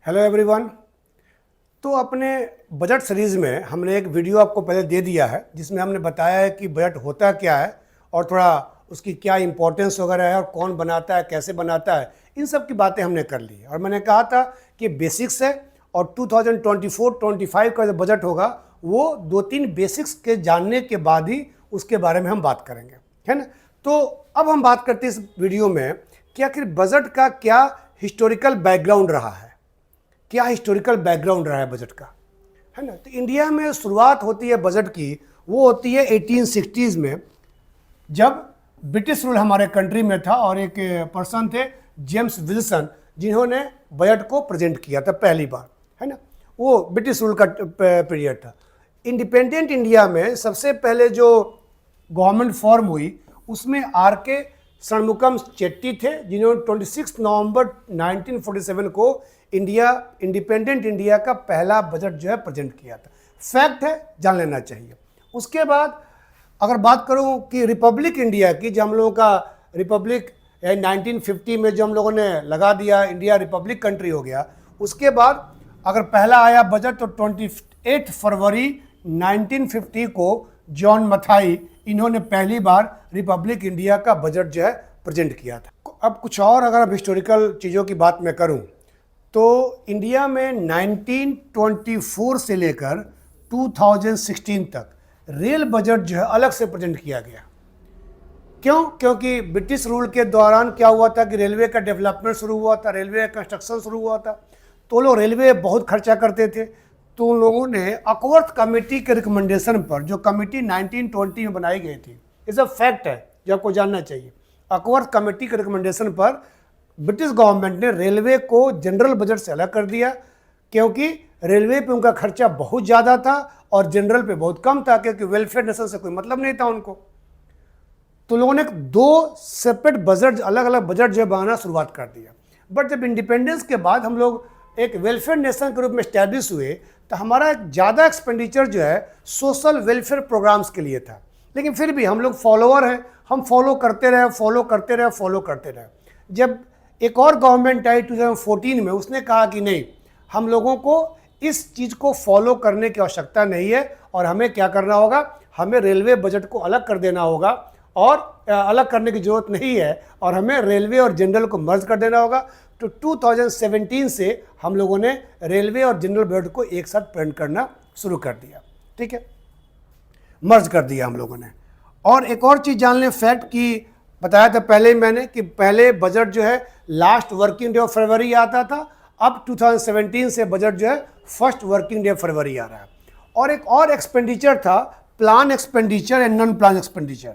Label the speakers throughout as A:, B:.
A: Hello everyone. तो अपने budget series में हमने एक वीडियो आपको पहले दे दिया है जिसमें हमने बताया है कि बजट होता क्या है और थोड़ा उसकी क्या इंपॉर्टेंस वगैरह है और कौन बनाता है, कैसे बनाता है, इन सब की बातें हमने कर ली। और मैंने कहा था कि बेसिक्स है और 2024-25 का जो बजट होगा वो 2-3 बेसिक्स के जानने के बाद ही उसके बारे में हम बात करेंगे, है ना। तो अब हम बात करते हैं इस वीडियो में कि आखिर बजट का क्या हिस्टोरिकल बैकग्राउंड रहा है, क्या हिस्टोरिकल बैकग्राउंड रहा है बजट का, है ना। तो इंडिया में शुरुआत होती है बजट की, वो होती है 1860s में, जब ब्रिटिश रूल हमारे कंट्री में था और एक पर्सन थे जेम्स विल्सन जिन्होंने बजट को प्रेजेंट किया था पहली बार, है ना। वो ब्रिटिश रूल का पीरियड था। इंडिपेंडेंट इंडिया में सबसे पहले जो गवर्नमेंट फॉर्म हुई उसमें आर के षणमुगम चेट्टी थे जिन्होंने 26 नवंबर 1947 को इंडिपेंडेंट इंडिया का पहला बजट जो है प्रेजेंट किया था। फैक्ट है, जान लेना चाहिए। उसके बाद अगर बात करूं कि रिपब्लिक इंडिया की, जो हम लोगों का रिपब्लिक 1950 में जो हम लोगों ने लगा दिया, इंडिया रिपब्लिक कंट्री हो गया। उसके बाद अगर पहला आया बजट तो 28 फरवरी 1950 को जॉन मथाई इन्होंने पहली बार रिपब्लिक इंडिया का बजट जो है प्रेजेंट किया था। अब कुछ और अगर अब हिस्टोरिकल चीज़ों की बात मैं करूं तो इंडिया में 1924 से लेकर 2016 तक रेल बजट जो है अलग से प्रेजेंट किया गया। क्यों? क्योंकि ब्रिटिश रूल के दौरान क्या हुआ था कि रेलवे का डेवलपमेंट शुरू हुआ था, रेलवे का कंस्ट्रक्शन शुरू हुआ था, तो लोग रेलवे बहुत खर्चा करते थे। तो उन लोगों ने अकवर्थ कमेटी के रिकमेंडेशन पर, जो कमेटी 1920 में बनाई गई थी, इस फैक्ट है जो आपको जानना चाहिए, अकवर्थ कमेटी के रिकमेंडेशन पर ब्रिटिश गवर्नमेंट ने रेलवे को जनरल बजट से अलग कर दिया, क्योंकि रेलवे पे उनका खर्चा बहुत ज़्यादा था और जनरल पे बहुत कम था, क्योंकि वेलफेयर नेशन से कोई मतलब नहीं था उनको। तो लोगों ने दो सेपरेट बजट, अलग अलग बजट जो है बनाना शुरुआत कर दिया। बट जब इंडिपेंडेंस के बाद हम लोग एक वेलफेयर नेशन के रूप में स्टैब्लिश हुए तो हमारा ज़्यादा एक्सपेंडिचर जो है सोशल वेलफेयर प्रोग्राम्स के लिए था। लेकिन फिर भी हम लोग फॉलोअर हैं, हम फॉलो करते रहे। जब एक और गवर्नमेंट आई 2014 में, उसने कहा कि नहीं, हम लोगों को इस चीज़ को फॉलो करने की आवश्यकता नहीं है और हमें क्या करना होगा, हमें रेलवे बजट को अलग कर देना होगा और अलग करने की ज़रूरत नहीं है और हमें रेलवे और जनरल को मर्ज कर देना होगा। तो 2017 से हम लोगों ने रेलवे और जनरल बजट को एक साथ प्रिंट करना शुरू कर दिया, ठीक है, मर्ज कर दिया हम लोगों ने। और एक और चीज़ जान लें, फैक्ट की बताया था पहले ही मैंने कि पहले बजट जो है last working day of February आता था, अब 2017 से बजट जो है फर्स्ट वर्किंग डे फरवरी आ रहा है। और एक और एक्सपेंडिचर था plan expenditure and non plan expenditure,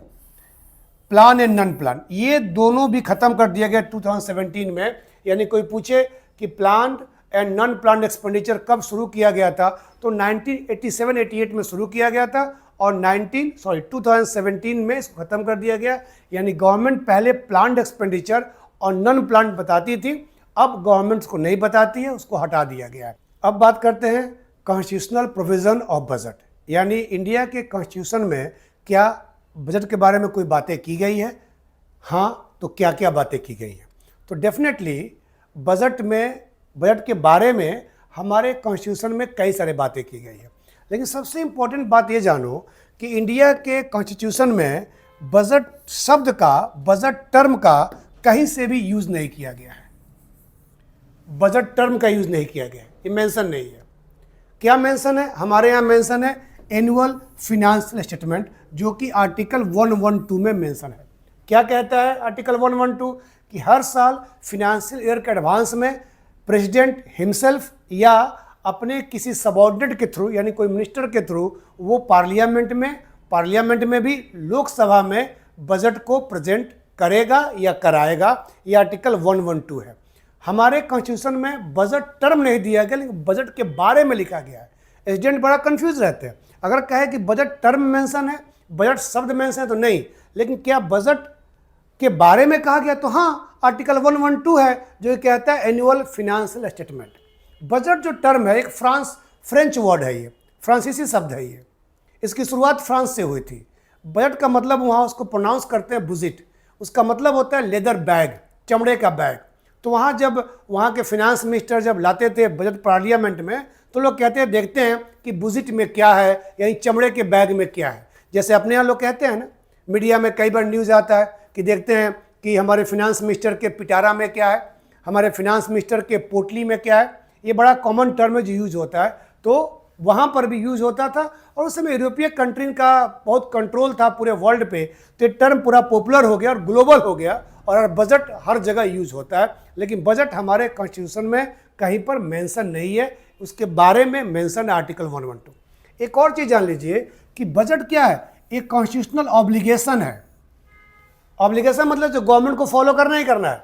A: plan and non plan, ये दोनों भी खत्म कर दिया गया 2017 में। यानी कोई पूछे कि plan and non plan expenditure कब शुरू किया गया था, तो 1987-88 में शुरू किया गया था और 2017 में इसको खत्म कर दिया गया। यानी गवर्नमेंट पहले प्लान्ड एक्सपेंडिचर और नॉन प्लान्ड बताती थी, अब गवर्नमेंट को नहीं बताती है, उसको हटा दिया गया है। अब बात करते हैं कॉन्स्टिट्यूशनल प्रोविजन ऑफ बजट, यानी इंडिया के कॉन्स्टिट्यूशन में क्या बजट के बारे में कोई बातें की गई है, हाँ, तो क्या क्या बातें की गई हैं। तो डेफिनेटली बजट के बारे में हमारे कॉन्स्टिट्यूशन में कई सारे बातें की गई है, लेकिन सबसे इम्पोर्टेंट बात ये जानो कि इंडिया के कॉन्स्टिट्यूशन में बजट शब्द का, बजट टर्म का कहीं से भी यूज़ नहीं किया गया है। बजट टर्म का यूज़ नहीं किया गया है, ये मेंशन नहीं है। क्या मेंशन है? हमारे यहाँ मेंशन है एनुअल फिनेंशियल स्टेटमेंट, जो कि आर्टिकल 112 में मेंशन है। क्या कहता है आर्टिकल 112? कि हर साल फिनेंशियल ईयर के एडवांस में प्रेसिडेंट हिमसेल्फ या अपने किसी सबऑर्डिनेट के थ्रू, यानी कोई मिनिस्टर के थ्रू, वो पार्लियामेंट में भी लोकसभा में बजट को प्रेजेंट करेगा या कराएगा। ये आर्टिकल 112 है। हमारे कॉन्स्टिट्यूशन में बजट टर्म नहीं दिया गया, लेकिन बजट के बारे में लिखा गया है। एजेंट बड़ा कंफ्यूज रहते हैं, अगर कहे कि बजट टर्म मेंशन है, बजट शब्द मेंशन है तो नहीं, लेकिन क्या बजट के बारे में कहा गया? तो हाँ, आर्टिकल 112 है जो कहता है एनुअल फिनेंशियल स्टेटमेंट। बजट जो टर्म है एक फ्रेंच वर्ड है, ये फ्रांसीसी शब्द है। ये इसकी शुरुआत फ्रांस से हुई थी। बजट का मतलब वहाँ उसको प्रोनाउंस करते हैं बुजिट, उसका मतलब होता है लेदर बैग, चमड़े का बैग। तो वहाँ जब वहाँ के फिनांस मिनिस्टर जब लाते थे बजट पार्लियामेंट में, तो लोग कहते हैं देखते हैं कि बुजिट में क्या है, यानी चमड़े के बैग में क्या है। जैसे अपने यहाँ लोग कहते हैं ना, मीडिया में कई बार न्यूज़ आता है कि देखते हैं कि हमारे फिनांस मिनिस्टर के पिटारा में क्या है, हमारे फिनांस मिनिस्टर के पोटली में क्या है। ये बड़ा कॉमन टर्म है जो यूज होता है, तो वहाँ पर भी यूज होता था। और उस समय यूरोपीय कंट्री का बहुत कंट्रोल था पूरे वर्ल्ड पे, तो ये टर्म पूरा पॉपुलर हो गया और ग्लोबल हो गया, और बजट हर जगह यूज होता है। लेकिन बजट हमारे कॉन्स्टिट्यूशन में कहीं पर मेंशन नहीं है, उसके बारे में मेंशन है आर्टिकल 112। एक और चीज़ जान लीजिए कि बजट क्या है, एक कॉन्स्टिट्यूशनल ऑब्लिगेशन है। ऑब्लिगेशन मतलब जो गवर्नमेंट को फॉलो करना ही करना है,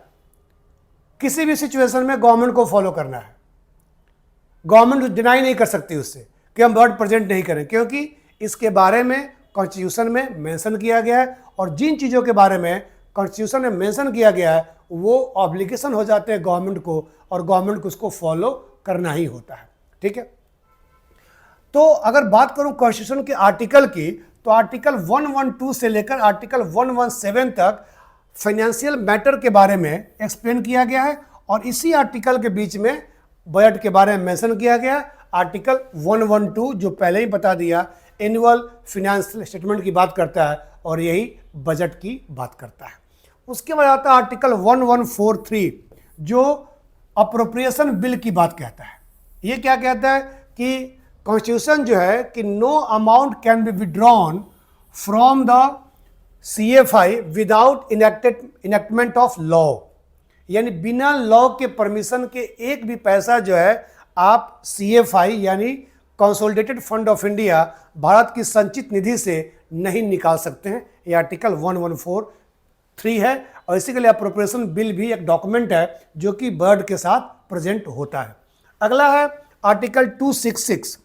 A: किसी भी सिचुएशन में गवर्नमेंट को फॉलो करना है। गवर्नमेंट डिनाई नहीं कर सकती उससे कि हम बजट प्रेजेंट नहीं करें, क्योंकि इसके बारे में कॉन्स्टिट्यूशन में मेंशन किया गया है, और जिन चीज़ों के बारे में कॉन्स्टिट्यूशन में मेंशन किया गया है वो ऑब्लिगेशन हो जाते हैं गवर्नमेंट को, और गवर्नमेंट को उसको फॉलो करना ही होता है। ठीक है, तो अगर बात करूं कॉन्स्टिट्यूशन के आर्टिकल की, तो आर्टिकल 112 से लेकर आर्टिकल 117 तक फाइनेंशियल मैटर के बारे में एक्सप्लेन किया गया है, और इसी आर्टिकल के बीच में बजट के बारे में मेंशन किया गया। आर्टिकल 112 जो पहले ही बता दिया, एनुअल फिनेंशियल स्टेटमेंट की बात करता है, और यही बजट की बात करता है। उसके बाद आता है आर्टिकल 1143 जो अप्रोप्रिएशन बिल की बात कहता है। ये क्या कहता है कि कॉन्स्टिट्यूशन जो है कि no amount can be withdrawn from the CFI without enactment of law, यानी बिना लॉ के परमिशन के एक भी पैसा जो है आप CFI यानी consolidated fund of India, Bharat की संचित निधि से नहीं निकाल सकते हैं। ये आर्टिकल 1143 है, और इसी के लिए अप्रोप्रिएशन बिल भी एक डॉक्यूमेंट है जो कि बजट के साथ प्रेजेंट होता है। अगला है आर्टिकल 266।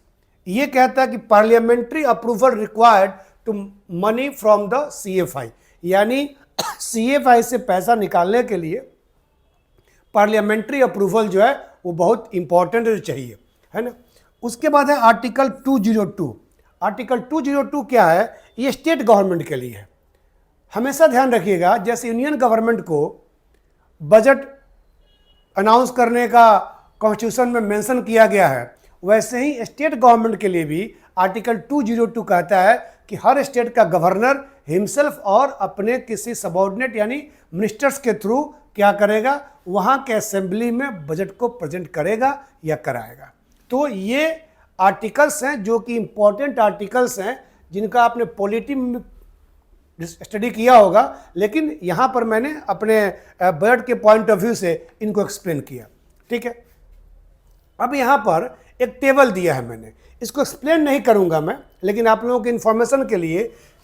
A: ये कहता है कि parliamentary approval required to money from the CFI, यानी CFI से पैसा निकालने के लिए पार्लियामेंट्री अप्रूवल जो है वो बहुत इंपॉर्टेंट चाहिए, है ना। उसके बाद है आर्टिकल 202। आर्टिकल 202 क्या है, ये स्टेट गवर्नमेंट के लिए है। हमेशा ध्यान रखिएगा, जैसे यूनियन गवर्नमेंट को बजट अनाउंस करने का कॉन्स्टिट्यूशन में मेंशन किया गया है, वैसे ही स्टेट गवर्नमेंट के लिए भी आर्टिकल 202 कहता है कि हर स्टेट का गवर्नर हिमसेल्फ और अपने किसी सबऑर्डिनेट यानी मिनिस्टर्स के थ्रू क्या करेगा, वहाँ के असेंबली में बजट को प्रेजेंट करेगा या कराएगा। तो ये आर्टिकल्स हैं जो कि इम्पोर्टेंट आर्टिकल्स हैं, जिनका आपने पॉलिटी में स्टडी किया होगा, लेकिन यहाँ पर मैंने अपने बजट के पॉइंट ऑफ व्यू से इनको एक्सप्लेन किया। ठीक है, अब यहाँ पर एक टेबल दिया है मैंने, इसको एक्सप्लेन नहीं करूँगा मैं, लेकिन आप लोगों के इन्फॉर्मेशन के लिए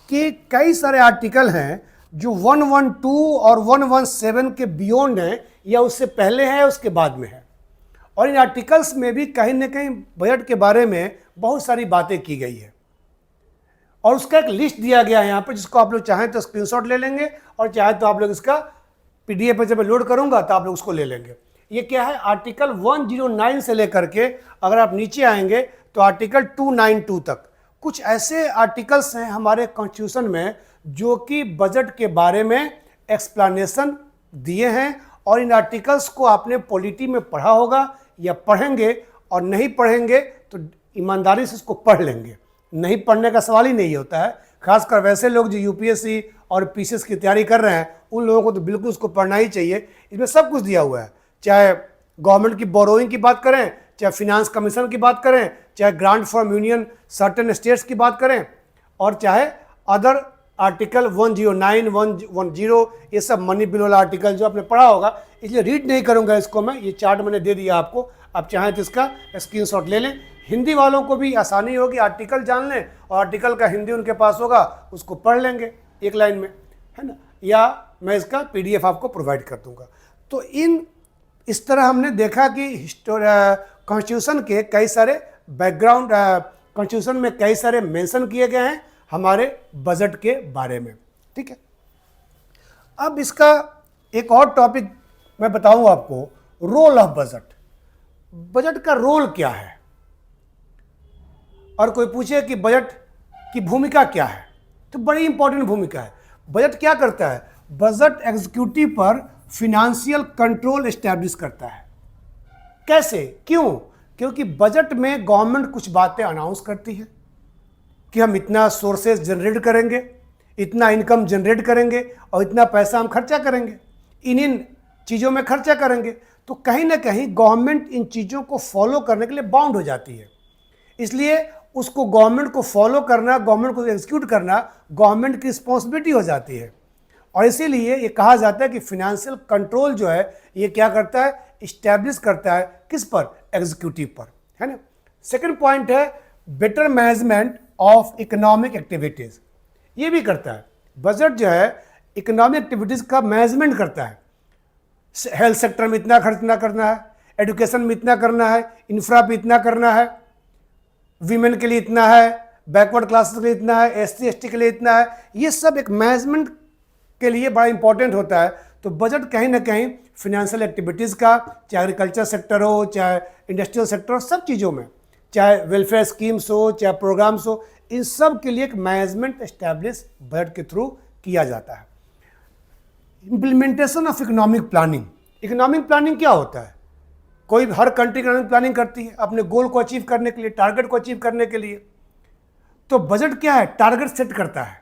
A: कि कई सारे आर्टिकल हैं जो 112 और 117 के बियॉन्ड हैं, या उससे पहले है उसके बाद में है, और इन आर्टिकल्स में भी कहीं ना कहीं बजट के बारे में बहुत सारी बातें की गई है, और उसका एक लिस्ट दिया गया है यहाँ पर, जिसको आप लोग चाहें तो स्क्रीनशॉट ले लेंगे, और चाहे तो आप लोग इसका PDF पे जब मैं लोड करूँगा तो आप लोग उसको ले लेंगे। ये क्या है, आर्टिकल 109 से लेकर के अगर आप नीचे आएंगे तो आर्टिकल 292 तक कुछ ऐसे आर्टिकल्स हैं हमारे कॉन्स्टिट्यूशन में जो कि बजट के बारे में एक्सप्लेनेशन दिए हैं, और इन आर्टिकल्स को आपने पॉलिटी में पढ़ा होगा या पढ़ेंगे, और नहीं पढ़ेंगे तो ईमानदारी से इसको पढ़ लेंगे। नहीं पढ़ने का सवाल ही नहीं होता है, खासकर वैसे लोग जो UPSC और PCS की तैयारी कर रहे हैं, उन लोगों को तो बिल्कुल उसको पढ़ना ही चाहिए। इसमें सब कुछ दिया हुआ है, चाहे गवर्नमेंट की बोरोइंग की बात करें, चाहे फिनांस कमीशन की बात करें, चाहे grant from union certain states की बात करें, और चाहे अदर आर्टिकल 109, 110, ये सब मनी बिल वाला आर्टिकल जो आपने पढ़ा होगा। इसलिए रीड नहीं करूंगा इसको मैं, ये चार्ट मैंने दे दिया आपको, आप चाहें तो इसका स्क्रीनशॉट ले लें। हिंदी वालों को भी आसानी होगी, आर्टिकल जान लें और आर्टिकल का हिंदी उनके पास होगा, उसको पढ़ लेंगे एक लाइन में, है ना, या मैं इसका PDF आपको प्रोवाइड कर दूंगा। तो इस तरह हमने देखा कि कॉन्स्टिट्यूशन के कई सारे बैकग्राउंड, कॉन्स्टिट्यूशन में कई सारे मेंशन किए गए हैं हमारे बजट के बारे में। ठीक है, अब इसका एक और टॉपिक मैं बताऊंगा आपको, रोल ऑफ बजट। बजट का रोल क्या है, और कोई पूछे कि बजट की भूमिका क्या है, तो बड़ी इंपॉर्टेंट भूमिका है। बजट क्या करता है, बजट एग्जीक्यूटिव पर फिनेंशियल कंट्रोल एस्टैब्लिश करता है। कैसे, क्यों? क्योंकि बजट में गवर्नमेंट कुछ बातें अनाउंस करती है कि हम इतना सोर्सेज जनरेट करेंगे, इतना इनकम जनरेट करेंगे और इतना पैसा हम खर्चा करेंगे, इन चीज़ों में खर्चा करेंगे। तो कहीं ना कहीं गवर्नमेंट इन चीज़ों को फॉलो करने के लिए बाउंड हो जाती है। इसलिए उसको गवर्नमेंट को फॉलो करना, गवर्नमेंट को एग्जीक्यूट करना गवर्नमेंट की रिस्पॉन्सिबिलिटी हो जाती है। और इसीलिए ये कहा जाता है कि फिनेंशियल कंट्रोल जो है ये क्या करता है, इस्टेब्लिश करता है किस पर, एग्जीक्यूटिव पर, है ना। सेकंड पॉइंट है better management of economic activities. ये भी करता है, बजट जो है इकोनॉमिक एक्टिविटीज़ का मैनेजमेंट करता है। हेल्थ सेक्टर में इतना खर्च ना करना है, एजुकेशन में इतना करना है, इंफ्रा पे इतना करना है, वीमेन के लिए इतना है, बैकवर्ड क्लासेस के लिए इतना है, एससी एसटी के लिए इतना है। ये सब एक मैनेजमेंट के लिए बड़ा इंपॉर्टेंट होता है। तो बजट कहीं ना कहीं फिनेंशियल एक्टिविटीज़ का, चाहे एग्रीकल्चर सेक्टर हो, चाहे इंडस्ट्रियल सेक्टर हो, सब चीज़ों में, चाहे वेलफेयर स्कीम्स हो, चाहे प्रोग्राम्स हो, इन सब के लिए एक मैनेजमेंट एस्टैब्लिश बजट के थ्रू किया जाता है। Implementation of economic planning. Economic planning क्या होता है? कोई हर कंट्री इकोनॉमिक प्लानिंग करती है अपने गोल को अचीव करने के लिए, टारगेट को अचीव करने के लिए। तो बजट क्या है, टारगेट सेट करता है,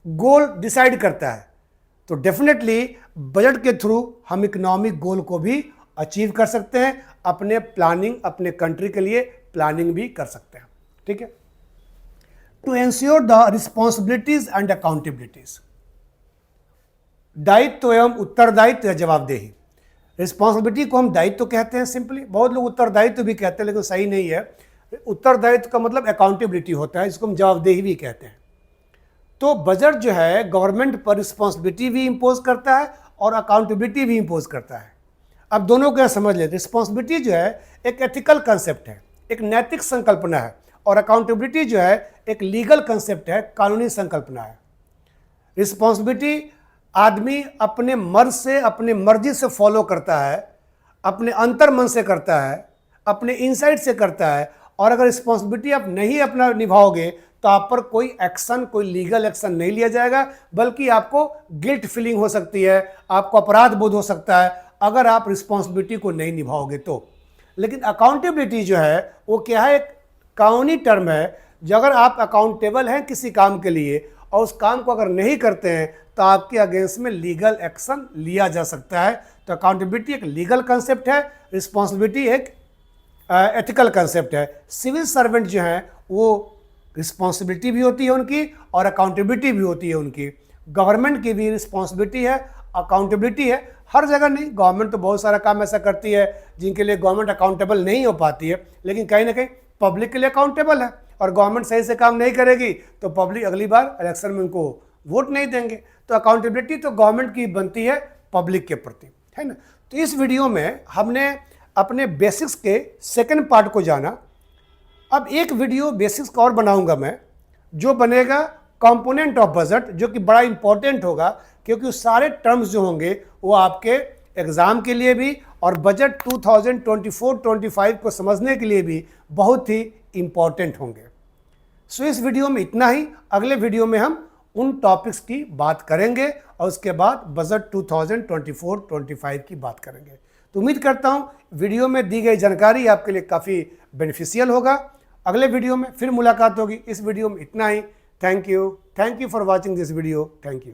A: गोल डिसाइड करता है। तो डेफिनेटली बजट के थ्रू हम इकोनॉमिक गोल को भी अचीव कर सकते हैं, अपने प्लानिंग, अपने कंट्री के लिए प्लानिंग भी कर सकते हैं। ठीक है। To ensure the responsibilities and accountabilities. दायित्व एवं उत्तरदायित्व या जवाबदेही। रिस्पॉन्सिबिलिटी को हम दायित्व कहते हैं सिंपली, बहुत लोग उत्तरदायित्व भी कहते हैं लेकिन सही नहीं है। उत्तरदायित्व का मतलब अकाउंटेबिलिटी होता है, इसको हम जवाबदेही भी कहते हैं। तो बजट जो है गवर्नमेंट पर रिस्पॉन्सिबिलिटी भी इम्पोज करता है और अकाउंटेबिलिटी भी इम्पोज करता है। अब दोनों को समझ लेते। रिस्पॉन्सिबिलिटी जो है एक एथिकल कंसेप्ट है, एक नैतिक संकल्पना है, और अकाउंटेबिलिटी जो है एक लीगल कंसेप्ट है, कानूनी संकल्पना है। रिस्पॉन्सिबिलिटी आदमी अपने मर्ज से, अपने मर्जी से फॉलो करता है, अपने अंतर मन से करता है, अपने इनसाइट से करता है। और अगर रिस्पॉन्सिबिलिटी आप नहीं अपना निभाओगे तो आप पर कोई एक्शन, कोई लीगल एक्शन नहीं लिया जाएगा, बल्कि आपको गिल्ट फीलिंग हो सकती है, आपको अपराध बोध हो सकता है अगर आप रिस्पॉन्सिबिलिटी को नहीं निभाओगे तो। लेकिन अकाउंटेबिलिटी जो है वो क्या है, एक कानूनी टर्म है। जो अगर आप अकाउंटेबल हैं किसी काम के लिए और उस काम को अगर नहीं करते हैं तो आपके अगेंस्ट में लीगल एक्शन लिया जा सकता है। तो अकाउंटेबिलिटी एक लीगल कंसेप्ट है, रिस्पॉन्सिबिलिटी एक एथिकल कंसेप्ट है। सिविल सर्वेंट जो हैं वो रिस्पॉन्सिबिलिटी भी होती है उनकी और अकाउंटेबिलिटी भी होती है उनकी। गवर्नमेंट की भी रिस्पॉन्सिबिलिटी है, अकाउंटेबिलिटी है। हर जगह नहीं, गवर्नमेंट तो बहुत सारा काम ऐसा करती है जिनके लिए गवर्नमेंट अकाउंटेबल नहीं हो पाती है, लेकिन कहीं ना कहीं पब्लिक के लिए अकाउंटेबल है। और गवर्नमेंट सही से काम नहीं करेगी तो पब्लिक अगली बार इलेक्शन में उनको वोट नहीं देंगे। तो अकाउंटेबिलिटी तो गवर्नमेंट की बनती है पब्लिक के प्रति, है ना। तो इस वीडियो में हमने अपने बेसिक्स के सेकंड पार्ट को जाना। अब एक वीडियो बेसिक्स का और बनाऊंगा मैं, जो बनेगा कंपोनेंट ऑफ बजट, जो कि बड़ा इंपॉर्टेंट होगा क्योंकि सारे टर्म्स जो होंगे वो आपके एग्ज़ाम के लिए भी और बजट 2024-25 को समझने के लिए भी बहुत ही इम्पॉर्टेंट होंगे। सो इस वीडियो में इतना ही। अगले वीडियो में हम उन टॉपिक्स की बात करेंगे और उसके बाद बजट 2024-25 की बात करेंगे। तो उम्मीद करता हूँ वीडियो में दी गई जानकारी आपके लिए काफ़ी बेनिफिशियल होगा। अगले वीडियो में फिर मुलाकात होगी। इस वीडियो में इतना ही। Thank you for watching this video. Thank you.